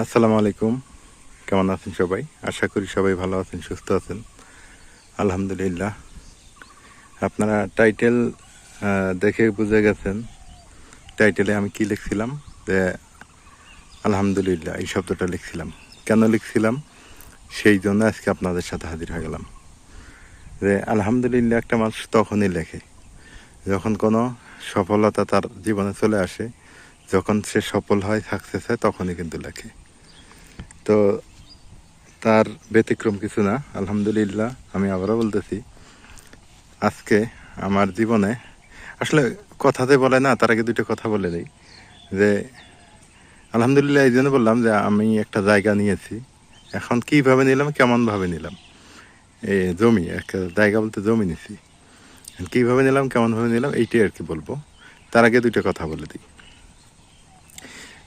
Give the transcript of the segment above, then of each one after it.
আসসালামু আলাইকুম। কেমন আছেন সবাই? আশা করি সবাই ভালো আছেন, সুস্থ আছেন। আলহামদুলিল্লাহ। আপনারা টাইটেল দেখে বুঝে গেছেন টাইটেলে আমি কি লিখছিলাম, যে আলহামদুলিল্লাহ এই শব্দটা লিখছিলাম। কেন লিখছিলাম সেই জন্য আজকে আপনাদের সাথে হাজির হয়ে গেলাম। যে আলহামদুলিল্লাহ একটা মানুষ তখনই লেখে যখন কোনো সফলতা তার জীবনে চলে আসে, যখন সে সফল হয়, সাকসেস হয়, তখনই কিন্তু লেখে। তো তার ব্যতিক্রম কিছু না। আলহামদুলিল্লাহ, আমি আবারও বলতেছি, আজকে আমার জীবনে আসলে কথাতে বলে না, তার আগে দুটো কথা বলে দিই। যে আলহামদুলিল্লাহ এই জন্য বললাম যে আমি একটা জায়গা নিয়েছি। এখন কীভাবে নিলাম, কেমনভাবে নিলাম, এই জমি, একটা জায়গা বলতে জমি নিছি। কীভাবে নিলাম, কেমনভাবে নিলাম, এইটাই আর কি বলবো। তার আগে দুটো কথা বলে দিই।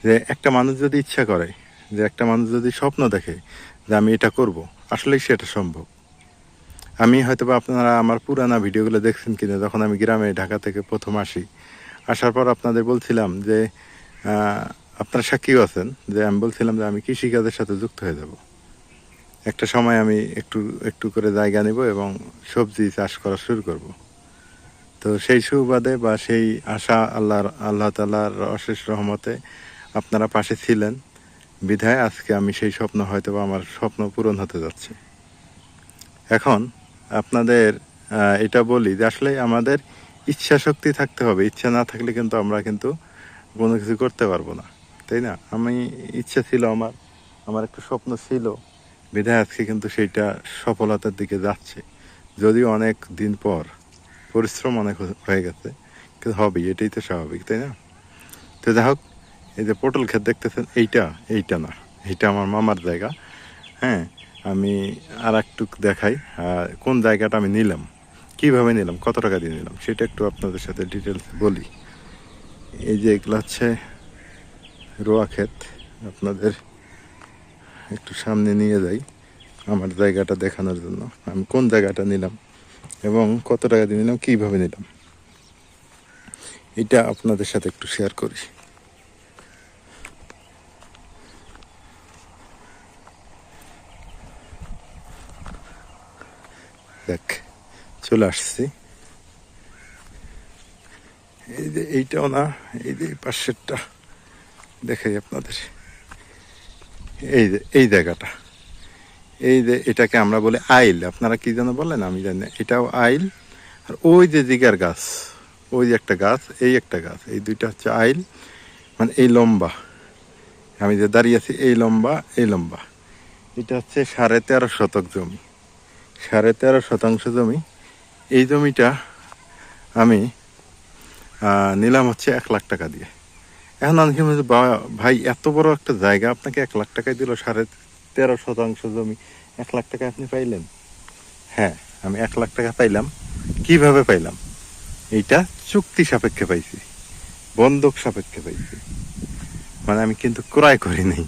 যে একটা মানুষ যদি ইচ্ছা করে, যে একটা মানুষ যদি স্বপ্ন দেখে যে আমি এটা করব, আসলেই সেটা সম্ভব। আমি হয়তো বা আপনারা আমার পুরানা ভিডিওগুলো দেখছেন কিনা, যখন আমি গ্রামে ঢাকা থেকে প্রথম আসার পর আপনাদের বলছিলাম যে আপনারা সাক্ষীও আছেন, যে আমি বলছিলাম যে আমি কৃষিকাজের সাথে যুক্ত হয়ে যাব। একটা সময় আমি একটু একটু করে জায়গা নেব এবং সবজি চাষ করা শুরু করব। তো সেই সুবাদে বা সেই আশা আল্লাহ তাআলার অশেষ রহমতে আপনারা পাশে ছিলেন বিধায় আজকে আমি সেই স্বপ্ন, হয়তো বা আমার স্বপ্ন পূরণ হতে যাচ্ছে। এখন আপনাদের এটা বলি যে আসলে আমাদের ইচ্ছা শক্তি থাকতে হবে। ইচ্ছা না থাকলে কিন্তু আমরা কিন্তু কোনো কিছু করতে পারবো না, তাই না? আমি ইচ্ছা ছিল, আমার একটা স্বপ্ন ছিল বিধায় আজকে কিন্তু সেইটা সফলতার দিকে যাচ্ছে। যদিও অনেক দিন পর, পরিশ্রম অনেক হয়ে গেছে, কিন্তু হবেই, এটাই তো স্বাভাবিক, তাই না? তো যাই হোক, এই যে পটল ক্ষেত দেখতেছেন, এইটা না, এইটা আমার মামার জায়গা। হ্যাঁ, আমি আর একটু দেখাই কোন জায়গাটা আমি নিলাম, কিভাবে নিলাম, কত টাকা দিয়ে নিলাম, সেটা একটু আপনাদের সাথে ডিটেলস বলি। এই যে এগুলো হচ্ছে রোয়া ক্ষেত। আপনাদের একটু সামনে নিয়ে যাই আমার জায়গাটা দেখানোর জন্য, আমি কোন জায়গাটা নিলাম এবং কত টাকা দিয়ে নিলাম, কীভাবে নিলাম, এটা আপনাদের সাথে একটু শেয়ার করি। দেখ, চলে আসছি। এই যে এইটাও না, এই যে পাশেরটা দেখাই আপনাদের। এই যে এই জায়গাটা, এই যে এটাকে আমরা বলি আইল, আপনারা কি যেন বলেন আমি জানি না, এটাও আইল। আর ওই যে জিগার গাছ, ওই যে একটা গাছ, এই একটা গাছ, এই দুইটা হচ্ছে আইল। মানে এই লম্বা, আমি যে দাঁড়িয়ে আছি, এই লম্বা, এই লম্বা। এটা হচ্ছে 13.5 শতক জমি, 13.5 শতাংশ জমি। এই জমিটা আমি নিলাম হচ্ছে 1 লাখ টাকা দিয়ে। এখন অনেকে বলছে, ভাই এত বড় একটা জায়গা আপনাকে 1 লাখ টাকায় দিল, 13.5 শতাংশ জমি 1 লাখ টাকা আপনি পাইলেন? হ্যাঁ, আমি 1 লাখ টাকা পাইলাম। কিভাবে পাইলাম? এইটা চুক্তি সাপেক্ষে পাইছি, বন্ধক সাপেক্ষে পাইছি। মানে আমি কিন্তু ক্রয় করি নাই,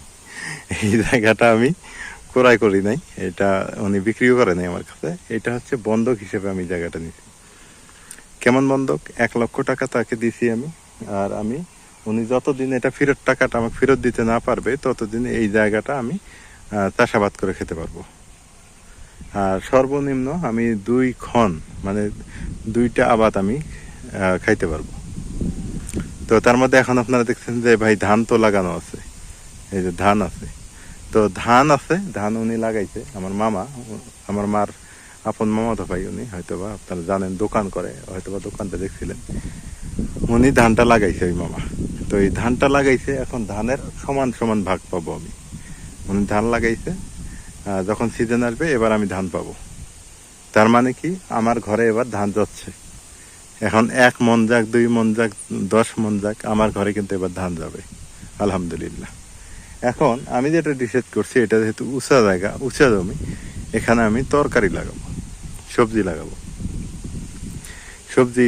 এই জায়গাটা আমি ক্রয় করি নাই, এটা উনি বিক্রিও করে নাই আমার কাছে। এটা হচ্ছে বন্ধক হিসেবে আমি জায়গাটা নিছি। কেমন বন্ধক? 1 লক্ষ টাকা তাকে দিছি আমি। আর উনি যতদিন এটা টাকাটা আমাকে ফেরত দিতে না পারবে, ততদিন এই জায়গাটা আমি চাষাবাদ করে খেতে পারবো। আর সর্বনিম্ন আমি 2 খন, মানে 2টা আবাদ আমি খাইতে পারবো। তো তার মধ্যে এখন আপনারা দেখছেন যে ভাই ধান তো লাগানো আছে, এই যে ধান আছে। তো ধান আছে, ধান উনি লাগাইছে, আমার মামা, আমার মার আপন মামাতো ভাই উনি, হয়তোবা আপনারা জানেন, দোকান করে, হয়তোবা দোকানটা দেখছিলেন। উনি ধানটা লাগাইছে ওই মামা। তো এই ধানটা লাগাইছে, এখন ধানের সমান সমান ভাগ পাবো আমি। উনি ধান লাগাইছে, যখন সিজন আসবে এবার আমি ধান পাবো। তার মানে কি, আমার ঘরে এবার ধান যাচ্ছে। এখন 1 মন যাক, 2 মন যাক, 10 মন যাক, আমার ঘরে কিন্তু এবার ধান যাবে, আলহামদুলিল্লাহ। এখন আমি যেটা ডিসাইড করছি, এটা যেহেতু উঁচা জায়গা, উঁচা জমি, এখানে আমি তরকারি লাগাবো, সবজি লাগাবো। সবজি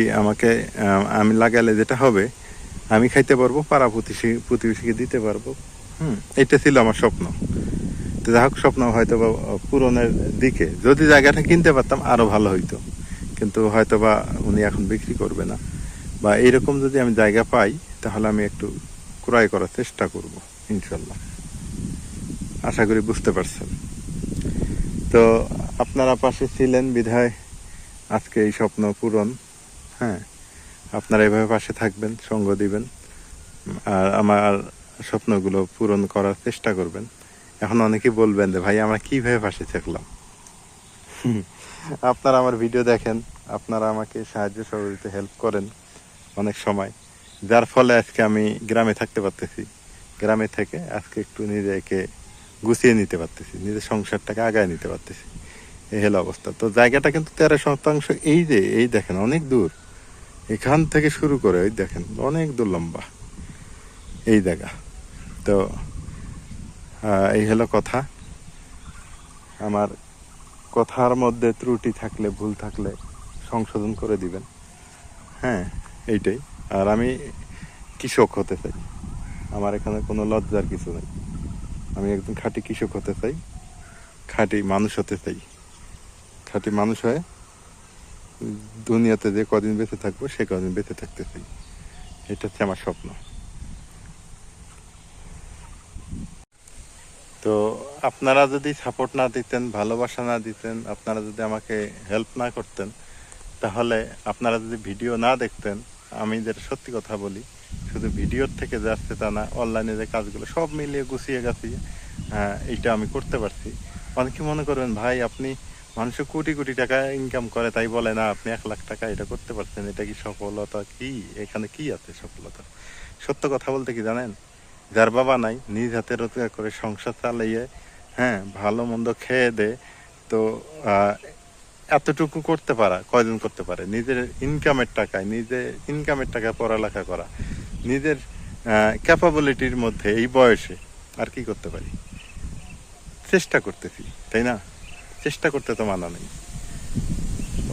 আমি লাগালে যেটা হবে, আমি খাইতে পারবো, পাড়া প্রতিবেশীকে দিতে পারবো। এটা ছিল আমার স্বপ্ন। তো যাই হোক, স্বপ্ন হয়তো বা পূরণের দিকে। যদি জায়গাটা কিনতে পারতাম আরো ভালো হইতো, কিন্তু হয়তো বা উনি এখন বিক্রি করবে না, বা এইরকম যদি আমি জায়গা পাই, তাহলে আমি একটু ক্রয় করার চেষ্টা করব ইনশাল্লাহ। আশা করি বুঝতে পারছেন। তো আপনারা পাশে ছিলেন বিধায় আজকে এই স্বপ্ন পূরণ। হ্যাঁ, আপনারা এভাবে পাশে থাকবেন, সঙ্গ দিবেন, আর আমার স্বপ্নগুলো পূরণ করার চেষ্টা করবেন। এখন অনেকেই বলবেন যে ভাই আমরা কিভাবে পাশে থাকলাম। আপনারা আমার ভিডিও দেখেন, আপনারা আমাকে সাহায্য সহযোগিতা হেল্প করেন অনেক সময়, যার ফলে আজকে আমি গ্রামে থাকতে পারতেছি। গ্রামে থেকে আজকে একটু নিজেকে গুছিয়ে নিতে পারতেছি, নিজের সংসারটাকে আগায় নিতে পারতেছি। এই হলো অবস্থা। তো জায়গাটা কিন্তু 13%। এই দেখেন অনেক দূর, এখান থেকে শুরু করে ওই দেখেন অনেক দূর লম্বা এই জায়গা। তো এই হলো কথা। আমার কথার মধ্যে ত্রুটি থাকলে, ভুল থাকলে সংশোধন করে দিবেন। হ্যাঁ, এইটাই। আর আমি কৃষক হতে চাই, আমার এখানে কোনো লজ্জার কিছু নেই। আমি একদম খাঁটি কৃষক হতে চাই, খাঁটি মানুষ হতে চাই। খাঁটি মানুষ হয়ে দুনিয়াতে যে কদিন বেঁচে থাকবো সে কদিন বেঁচে থাকতে চাই। এটা হচ্ছে আমার স্বপ্ন। তো আপনারা যদি সাপোর্ট না দিতেন, ভালোবাসা না দিতেন, আপনারা যদি আমাকে হেল্প না করতেন, তাহলে আপনারা যদি ভিডিও না দেখতেন, আমি যেটা সত্যি কথা বলি, শুধু ভিডিওর থেকে যাচ্ছে তা না, অনলাইনে যে কাজগুলো সব মিলিয়ে গুছিয়ে গাছিয়ে এইটা আমি করতে পারছি। অনেকে মনে করবেন ভাই আপনি, মানুষের কোটি কোটি টাকা ইনকাম করে তাই বলে না আপনি 1 লাখ টাকা এটা করতে পারছেন, এটা কি সফলতা? কি এখানে কি আছে সফলতা? সত্য কথা বলতে কি জানেন, যার বাবা নাই, নিজ হাতে রোজগার করে সংসার চালিয়ে, হ্যাঁ, ভালো মন্দ খেয়ে দে, তো এতটুকু করতে পারা কয়জন করতে পারে? নিজের ইনকামের টাকায় পড়ালেখা করা, নিজের ক্যাপাবিলিটির মধ্যে এই বয়সে আর কি করতে পারি? চেষ্টা করতেছি, তাই না? চেষ্টা করতে তো মানা নেই।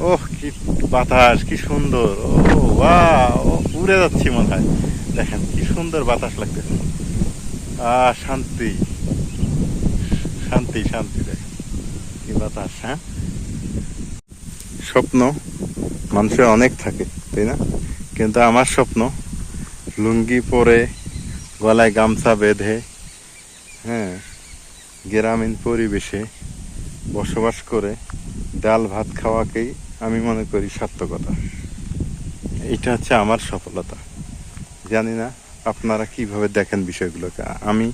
ওহ, কি বাতাস, কি সুন্দর! ও ওয়াও, উড়ে যাচ্ছি মনে হয়। দেখেন কি সুন্দর বাতাস লাগতেছে। শান্তি শান্তি শান্তি, দেখেন কি বাতাস। হ্যাঁ, স্বপ্ন মানুষের অনেক থাকে, তাই না? কিন্তু আমার স্বপ্ন লুঙ্গি পরে, গলায় গামছা বেঁধে, হ্যাঁ, গ্রামীণ পরিবেশে বসবাস করে ডাল ভাত খাওয়াকেই আমি মনে করি সার্থকতা। এটা হচ্ছে আমার সফলতা। জানি না আপনারা কিভাবে দেখেন বিষয়গুলোকে। আমি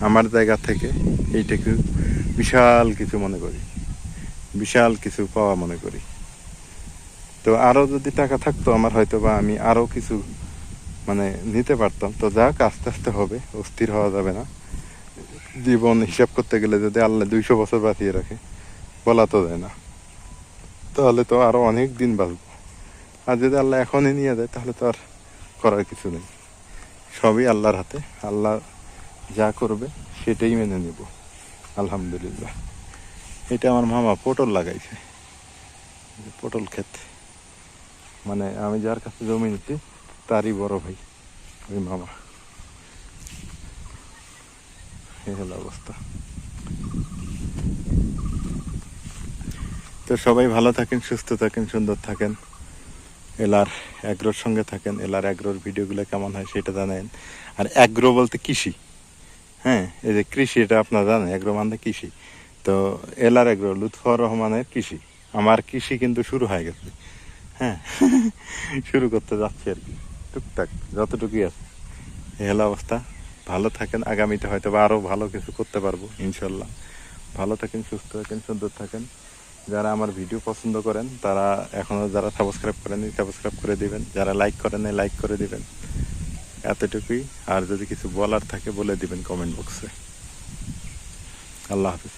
আমার জায়গা থেকে এইটাকে বিশাল কিছু মনে করি, বিশাল কিছু পাওয়া মনে করি। তো আরও যদি টাকা থাকতো আমার, হয়তো বা আমি আরও কিছু নিতে পারতাম। তো যাক, আস্তে আস্তে হবে, অস্থির হওয়া যাবে না। জীবন হিসাব করতে গেলে যদি আল্লাহ 200 বছর বাঁচিয়ে রাখে, বলা তো যায় না, তাহলে তো আরো অনেক দিন বাঁচবো। আর যদি আল্লাহ এখনই নিয়ে যায় তাহলে তো আর করার কিছু নেই। সবই আল্লাহর হাতে, আল্লাহ যা করবে সেটাই মেনে নিব, আলহামদুলিল্লাহ। এটা আমার মামা পটল লাগাইছে, পটল ক্ষেত। আমি যার কাছে জমি নিচ্ছি তারই বড় ভাই ওই মামা। এই হলো অবস্থা। তো সবাই ভালো থাকেন, সুস্থ থাকেন, সুন্দর থাকেন, এলার অ্যাগ্রোর সঙ্গে থাকেন। এলার অ্যাগ্রোর ভিডিওগুলো কেমন হয় সেটা জানেন। আর অ্যাগ্রো বলতে কৃষি, হ্যাঁ, এই যে কৃষি, এটা আপনারা জানেন, অ্যাগ্রো মানে কৃষি। তো এলার অ্যাগ্রো, লুৎফর রহমানের কৃষি। আমার কৃষি কিন্তু শুরু হয়ে গেছে, হ্যাঁ, শুরু করতে যাচ্ছি আর কি, টুকটাক যতটুকুই আছে। এই হলো অবস্থা। ভালো থাকেন, আগামীতে হয়তো বা আরও ভালো কিছু করতে পারবো ইনশাল্লাহ। ভালো থাকেন, সুস্থ থাকেন, সুন্দর থাকেন। যারা আমার ভিডিও পছন্দ করেন তারা এখনও যারা সাবস্ক্রাইব করেনি সাবস্ক্রাইব করে দিবেন, যারা লাইক করেন লাইক করে দিবেন, এতটুকুই। আর যদি কিছু বলার থাকে বলে দিবেন কমেন্ট বক্সে। আল্লাহ হাফিজ।